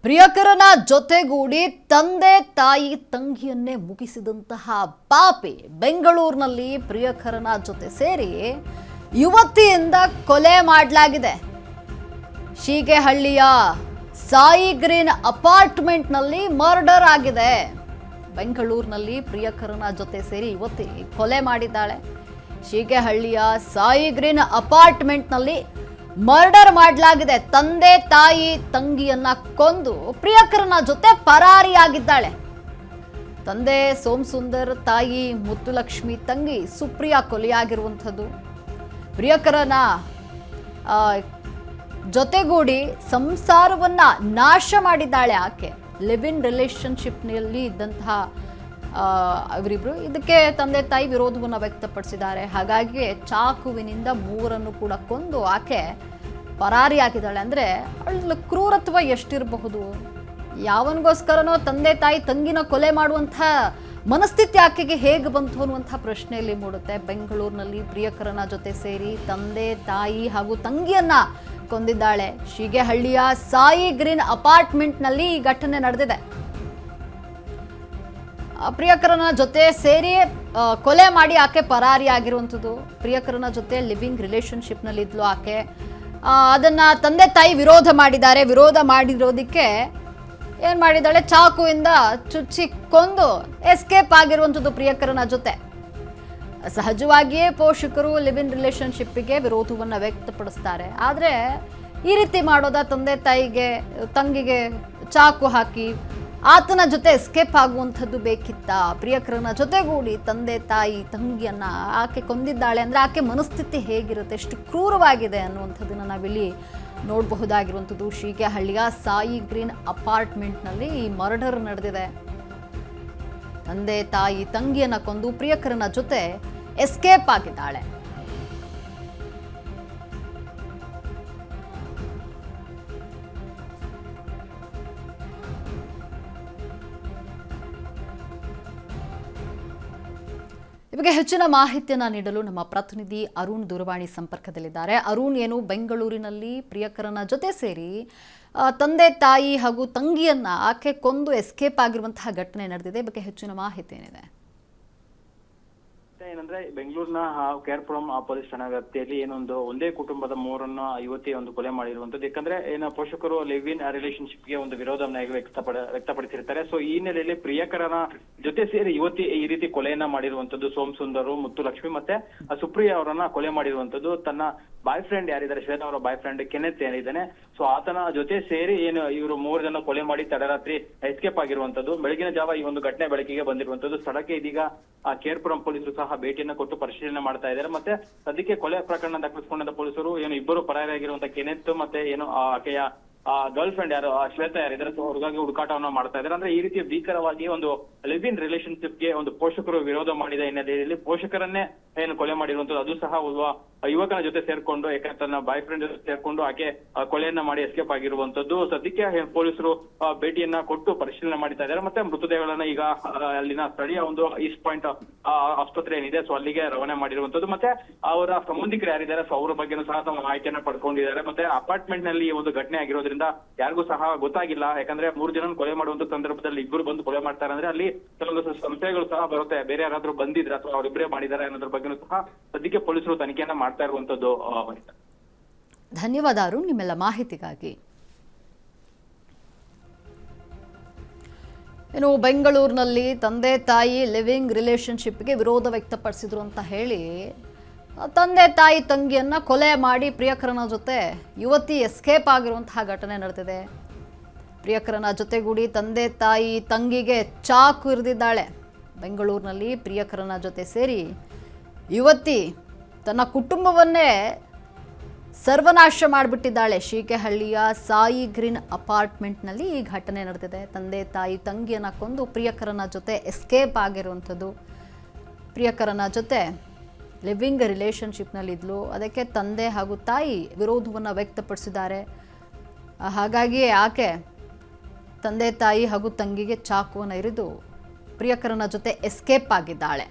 ಪ್ರಿಯಕರನ ಜೊತೆಗೂಡಿ ತಂದೆ ತಾಯಿ ತಂಗಿಯನ್ನೇ ಮುಗಿಸಿದಂತಹ ಪಾಪಿ ಬೆಂಗಳೂರಿನಲ್ಲಿ ಪ್ರಿಯಕರನ ಜೊತೆ ಸೇರಿ ಯುವತಿಯಿಂದ ಕೊಲೆ ಮಾಡಲಾಗಿದೆ. ಶೀಗೆಹಳ್ಳಿಯ ಸಾಯಿ ಗ್ರೀನ್ ಅಪಾರ್ಟ್ಮೆಂಟ್ನಲ್ಲಿ ಮರ್ಡರ್ ಆಗಿದೆ. ಬೆಂಗಳೂರಿನಲ್ಲಿ ಪ್ರಿಯಕರನ ಜೊತೆ ಸೇರಿ ಯುವತಿ ಕೊಲೆ ಮಾಡಿದ್ದಾಳೆ. ಶೀಗೆಹಳ್ಳಿಯ ಸಾಯಿ ಗ್ರೀನ್ ಅಪಾರ್ಟ್ಮೆಂಟ್ನಲ್ಲಿ ಮರ್ಡರ್ ಮಾಡಲಾಗಿದೆ. ತಂದೆ ತಾಯಿ ತಂಗಿಯನ್ನ ಕೊಂದು ಪ್ರಿಯಕರನ ಜೊತೆ ಪರಾರಿಯಾಗಿದ್ದಾಳೆ. ತಂದೆ ಸೋಮಸುಂದರ್, ತಾಯಿ ಮುತ್ತುಲಕ್ಷ್ಮಿ, ತಂಗಿ ಸುಪ್ರಿಯಾ ಕೊಲೆಯಾಗಿರುವಂಥದ್ದು. ಪ್ರಿಯಕರನ ಜೊತೆಗೂಡಿ ಸಂಸಾರವನ್ನ ನಾಶ ಮಾಡಿದ್ದಾಳೆ ಆಕೆ. ಲಿವ್ ಇನ್ ರಿಲೇಶನ್ಶಿಪ್ನಲ್ಲಿ ಇದ್ದಂತಹ ಇವರಿಬ್ರು ಇದಕ್ಕೆ ತಂದೆ ತಾಯಿ ವಿರೋಧವನ್ನು ವ್ಯಕ್ತಪಡಿಸಿದ್ದಾರೆ. ಹಾಗಾಗಿ ಚಾಕುವಿನಿಂದ ಮೂರನ್ನು ಕೂಡ ಕೊಂದು ಆಕೆ ಪರಾರಿಯಾಗಿದ್ದಾಳೆ. ಅಂದರೆ ಅವಳ ಕ್ರೂರತ್ವ ಎಷ್ಟಿರಬಹುದು? ಯಾವನಿಗೋಸ್ಕರನೋ ತಂದೆ ತಾಯಿ ತಂಗಿನ ಕೊಲೆ ಮಾಡುವಂಥ ಮನಸ್ಥಿತಿ ಆಕೆಗೆ ಹೇಗೆ ಬಂತು ಅನ್ನುವಂಥ ಪ್ರಶ್ನೆಯಲ್ಲಿ ಮೂಡುತ್ತೆ. ಬೆಂಗಳೂರಿನಲ್ಲಿ ಪ್ರಿಯಕರನ ಜೊತೆ ಸೇರಿ ತಂದೆ ತಾಯಿ ಹಾಗೂ ತಂಗಿಯನ್ನ ಕೊಂದಿದ್ದಾಳೆ. ಶೀಗೆಹಳ್ಳಿಯ ಸಾಯಿ ಗ್ರೀನ್ ಅಪಾರ್ಟ್ಮೆಂಟ್ನಲ್ಲಿ ಈ ಘಟನೆ ನಡೆದಿದೆ. ಪ್ರಿಯಕರನ ಜೊತೆ ಸೇರಿ ಕೊಲೆ ಮಾಡಿ ಆಕೆ ಪರಾರಿಯಾಗಿರುವಂಥದ್ದು. ಪ್ರಿಯಕರನ ಜೊತೆ ಲಿವಿಂಗ್ ರಿಲೇಶನ್ಶಿಪ್ನಲ್ಲಿ ಇದ್ಲು ಆಕೆ. ಅದನ್ನು ತಂದೆ ತಾಯಿ ವಿರೋಧ ಮಾಡಿದ್ದಾರೆ. ವಿರೋಧ ಮಾಡಿರೋದಕ್ಕೆ ಏನು ಮಾಡಿದ್ದಾಳೆ, ಚಾಕುವಿಂದ ಚುಚ್ಚಿ ಕೊಂದು ಎಸ್ಕೇಪ್ ಆಗಿರುವಂಥದ್ದು ಪ್ರಿಯಕರನ ಜೊತೆ. ಸಹಜವಾಗಿಯೇ ಪೋಷಕರು ಲಿವ್ ಇನ್ ರಿಲೇಶನ್ಶಿಪ್ಪಿಗೆ ವಿರೋಧವನ್ನು ವ್ಯಕ್ತಪಡಿಸ್ತಾರೆ. ಆದರೆ ಈ ರೀತಿ ಮಾಡೋದ ತಂದೆ ತಾಯಿಗೆ ತಂಗಿಗೆ ಚಾಕು ಹಾಕಿ ಆತನ ಜೊತೆ ಎಸ್ಕೇಪ್ ಆಗುವಂಥದ್ದು ಬೇಕಿತ್ತ? ಪ್ರಿಯಕರನ ಜೊತೆಗೂಡಿ ತಂದೆ ತಾಯಿ ತಂಗಿಯನ್ನ ಆಕೆ ಕೊಂದಿದ್ದಾಳೆ ಅಂದರೆ ಆಕೆ ಮನಸ್ಥಿತಿ ಹೇಗಿರುತ್ತೆ, ಎಷ್ಟು ಕ್ರೂರವಾಗಿದೆ ಅನ್ನುವಂಥದ್ದನ್ನು ನಾವಿಲ್ಲಿ ನೋಡಬಹುದಾಗಿರುವಂಥದ್ದು. ಶೀಗೆಹಳ್ಳಿಯ ಸಾಯಿ ಗ್ರೀನ್ ಅಪಾರ್ಟ್ಮೆಂಟ್ನಲ್ಲಿ ಈ ಮರ್ಡರ್ ನಡೆದಿದೆ. ತಂದೆ ತಾಯಿ ತಂಗಿಯನ್ನ ಕೊಂದು ಪ್ರಿಯಕರನ ಜೊತೆ ಎಸ್ಕೇಪ್ ಆಗಿದ್ದಾಳೆ. ಈ ಬಗ್ಗೆ ಹೆಚ್ಚಿನ ಮಾಹಿತಿಯನ್ನು ನೀಡಲು ನಮ್ಮ ಪ್ರತಿನಿಧಿ ಅರುಣ್ ದೂರವಾಣಿ ಸಂಪರ್ಕದಲ್ಲಿದ್ದಾರೆ. ಅರುಣ್, ಏನು ಬೆಂಗಳೂರಿನಲ್ಲಿ ಪ್ರಿಯಕರನ ಜೊತೆ ಸೇರಿ ತಂದೆ ತಾಯಿ ಹಾಗೂ ತಂಗಿಯನ್ನ ಆಕೆ ಕೊಂದು ಎಸ್ಕೇಪ್ ಆಗಿರುವಂತಹ ಘಟನೆ ನಡೆದಿದೆ. ಬಗ್ಗೆ ಹೆಚ್ಚಿನ ಮಾಹಿತಿ ಏನಿದೆ? ಏನಂದ್ರೆ ಬೆಂಗಳೂರಿನ ಕೇರ್ಪುರಂ ಪೊಲೀಸ್ ಠಾಣಾ ವ್ಯಾಪ್ತಿಯಲ್ಲಿ ಏನೊಂದು ಒಂದೇ ಕುಟುಂಬದ ಮೂರನ್ನ ಯುವತಿ ಒಂದು ಕೊಲೆ ಮಾಡಿರುವಂತದ್ದು. ಯಾಕಂದ್ರೆ ಏನು ಪೋಷಕರು ಲಿವ್ ಇನ್ ರಿಲೇಶನ್ಶಿಪ್ ಗೆ ಒಂದು ವಿರೋಧವನ್ನ ವ್ಯಕ್ತಪಡಿಸಿರ್ತಾರೆ. ಸೊ ಈ ಹಿನ್ನೆಲೆಯಲ್ಲಿ ಪ್ರಿಯಕರನ ಜೊತೆ ಸೇರಿ ಯುವತಿ ಈ ರೀತಿ ಕೊಲೆಯನ್ನ ಮಾಡಿರುವಂತದ್ದು. ಸೋಮಸುಂದರು, ಮುತ್ತುಲಕ್ಷ್ಮಿ ಮತ್ತೆ ಸುಪ್ರಿಯಾ ಅವರನ್ನ ಕೊಲೆ ಮಾಡಿರುವಂತದ್ದು. ತನ್ನ ಬಾಯ್ ಫ್ರೆಂಡ್ ಯಾರಿದ್ದಾರೆ, ಶ್ವೇತಾ ಅವರ ಬಾಯ್ ಫ್ರೆಂಡ್ ಕೆನೆತ್ ಏನಿದ್ದಾನೆ, ಸೊ ಆತನ ಜೊತೆ ಸೇರಿ ಏನು ಇವರು 3 ಜನ ಕೊಲೆ ಮಾಡಿ ತಡರಾತ್ರಿ ಎಸ್ಕೇಪ್ ಆಗಿರುವಂತದ್ದು. ಬೆಳಗಿನ ಜಾವ ಈ ಒಂದು ಘಟನೆ ಬೆಳಕಿಗೆ ಬಂದಿರುವಂತದ್ದು. ಸ್ಥಳಕ್ಕೆ ಇದೀಗ ಕೇರ್ಪುರಂ ಪೊಲೀಸರು ಸಹ ಭೇಟಿಯನ್ನ ಕೊಟ್ಟು ಪರಿಶೀಲನೆ ಮಾಡ್ತಾ ಇದ್ದಾರೆ. ಮತ್ತೆ ಸದ್ಯಕ್ಕೆ ಕೊಲೆ ಪ್ರಕರಣ ದಾಖಲಿಸಿಕೊಂಡ ಪೊಲೀಸರು ಏನು ಇಬ್ಬರು ಪರಾರಿಯಾಗಿರುವಂತಹ ಕೆನೆತ್ ಮತ್ತೆ ಏನು ಆಕೆಯ ಗರ್ಲ್ ಫ್ರೆಂಡ್ ಯಾರು ಶ್ವೇತಾ ಯಾರಿದ್ದಾರೆ, ಅವ್ರಿಗಾಗಿ ಹುಡುಕಾಟವನ್ನ ಮಾಡ್ತಾ ಇದ್ದಾರೆ. ಅಂದ್ರೆ ಈ ರೀತಿ ಭೀಕರವಾಗಿ ಒಂದು ಲಿವ್ ಇನ್ ರಿಲೇಶನ್ಶಿಪ್ ಗೆ ಒಂದು ಪೋಷಕರು ವಿರೋಧ ಮಾಡಿದ ಹಿನ್ನೆಲೆಯಲ್ಲಿ ಪೋಷಕರನ್ನೇ ಏನು ಕೊಲೆ ಮಾಡಿರುವಂತದ್ದು. ಅದು ಸಹ ಯುವಕನ ಜೊತೆ ಸೇರ್ಕೊಂಡು, ಯಾಕಂದ್ರೆ ತನ್ನ ಬಾಯ್ ಫ್ರೆಂಡ್ ಜೊತೆ ಸೇರ್ಕೊಂಡು ಆಕೆ ಕೊಲೆಯನ್ನ ಮಾಡಿ ಎಸ್ಕೇಪ್ ಆಗಿರುವಂತದ್ದು. ಸದ್ಯಕ್ಕೆ ಪೊಲೀಸರು ಭೇಟಿಯನ್ನ ಕೊಟ್ಟು ಪರಿಶೀಲನೆ ಮಾಡ್ತಾ ಇದ್ದಾರೆ. ಮತ್ತೆ ಮೃತದೇಹಗಳನ್ನ ಈಗ ಅಲ್ಲಿನ ಸ್ಥಳೀಯ ಒಂದು ಈಸ್ಟ್ ಪಾಯಿಂಟ್ ಆಸ್ಪತ್ರೆ ಏನಿದೆ, ಸೊ ಅಲ್ಲಿಗೆ ರವಾನೆ ಮಾಡಿರುವಂತದ್ದು. ಮತ್ತೆ ಅವರ ಸಂಬಂಧಿಕರು ಯಾರಿದ್ದಾರೆ, ಸೊ ಅವರ ಬಗ್ಗೆನೂ ಸಹ ತಮ್ಮ ಮಾಹಿತಿಯನ್ನ ಪಡ್ಕೊಂಡಿದ್ದಾರೆ. ಮತ್ತೆ ಅಪಾರ್ಟ್ಮೆಂಟ್ ನಲ್ಲಿ ಒಂದು ಘಟನೆ ಆಗಿರೋದ್ರಿಂದ ಯಾರಿಗೂ ಸಹ ಗೊತ್ತಾಗಿಲ್ಲ. ಯಾಕಂದ್ರೆ 3 ಜನ ಕೊಲೆ ಮಾಡುವಂತ ಸಂದರ್ಭದಲ್ಲಿ ಇಬ್ಬರು ಬಂದು ಕೊಲೆ ಮಾಡ್ತಾರೆ ಅಂದ್ರೆ ಅಲ್ಲಿ ಕೆಲವೊಂದು ಸಂಶಯಗಳು ಸಹ ಬರುತ್ತೆ. ಬೇರೆ ಯಾರಾದ್ರೂ ಬಂದಿದ್ರೆ ಅಥವಾ ಅವರಿಬ್ಬರೇ ಮಾಡಿದ್ದಾರೆ ಅನ್ನೋದ್ರ ಬಗ್ಗೆನೂ ಸಹ ಸದ್ಯಕ್ಕೆ ಪೊಲೀಸರು ತನಿಖೆಯನ್ನ ಮಾಡ್ತಾ ಇರುವಂತದ್ದು. ಧನ್ಯವಾದ ಅರುಣ್, ನಿಮ್ಮೆಲ್ಲ ಮಾಹಿತಿಗಾಗಿ. ಇನ್ನು ಬೆಂಗಳೂರಿನಲ್ಲಿ ತಂದೆ ತಾಯಿ ಲಿವಿಂಗ್ ರಿಲೇಶನ್ಶಿಪ್ಗೆ ವಿರೋಧ ವ್ಯಕ್ತಪಡಿಸಿದ್ರು ಅಂತ ಹೇಳಿ ತಂದೆ ತಾಯಿ ತಂಗಿಯನ್ನ ಕೊಲೆ ಮಾಡಿ ಪ್ರಿಯಕರನ ಜೊತೆ ಯುವತಿ ಎಸ್ಕೇಪ್ ಆಗಿರುವಂತಹ ಘಟನೆ ನಡೆದಿದೆ. ಪ್ರಿಯಕರನ ಜೊತೆಗೂಡಿ ತಂದೆ ತಾಯಿ ತಂಗಿಗೆ ಚಾಕು ಇರಿದಿದ್ದಾಳೆ. ಬೆಂಗಳೂರಿನಲ್ಲಿ ಪ್ರಿಯಕರನ ಜೊತೆ ಸೇರಿ ಯುವತಿ ತನ್ನ ಕುಟುಂಬವನ್ನೇ ಸರ್ವನಾಶ ಮಾಡಿಬಿಟ್ಟಿದ್ದಾಳೆ. ಶೀಗೆಹಳ್ಳಿಯ ಸಾಯಿ ಗ್ರೀನ್ ಅಪಾರ್ಟ್ಮೆಂಟ್ನಲ್ಲಿ ಈ ಘಟನೆ ನಡೆದಿದೆ. ತಂದೆ ತಾಯಿ ತಂಗಿಯನ್ನ ಕೊಂದು ಪ್ರಿಯಕರನ ಜೊತೆ ಎಸ್ಕೇಪ್ ಆಗಿರುವಂಥದ್ದು. ಪ್ರಿಯಕರನ ಜೊತೆ ಲಿವಿಂಗ್ ರಿಲೇಶನ್ಶಿಪ್ನಲ್ಲಿ ಇದ್ಲು. ಅದಕ್ಕೆ ತಂದೆ ಹಾಗೂ ತಾಯಿ ವಿರೋಧವನ್ನು ವ್ಯಕ್ತಪಡಿಸಿದ್ದಾರೆ. ಹಾಗಾಗಿ ಆಕೆ ತಂದೆ ತಾಯಿ ಹಾಗೂ ತಂಗಿಗೆ ಚಾಕುವನ್ನು ಇರಿದು ಪ್ರಿಯಕರನ ಜೊತೆ ಎಸ್ಕೇಪ್ ಆಗಿದ್ದಾಳೆ.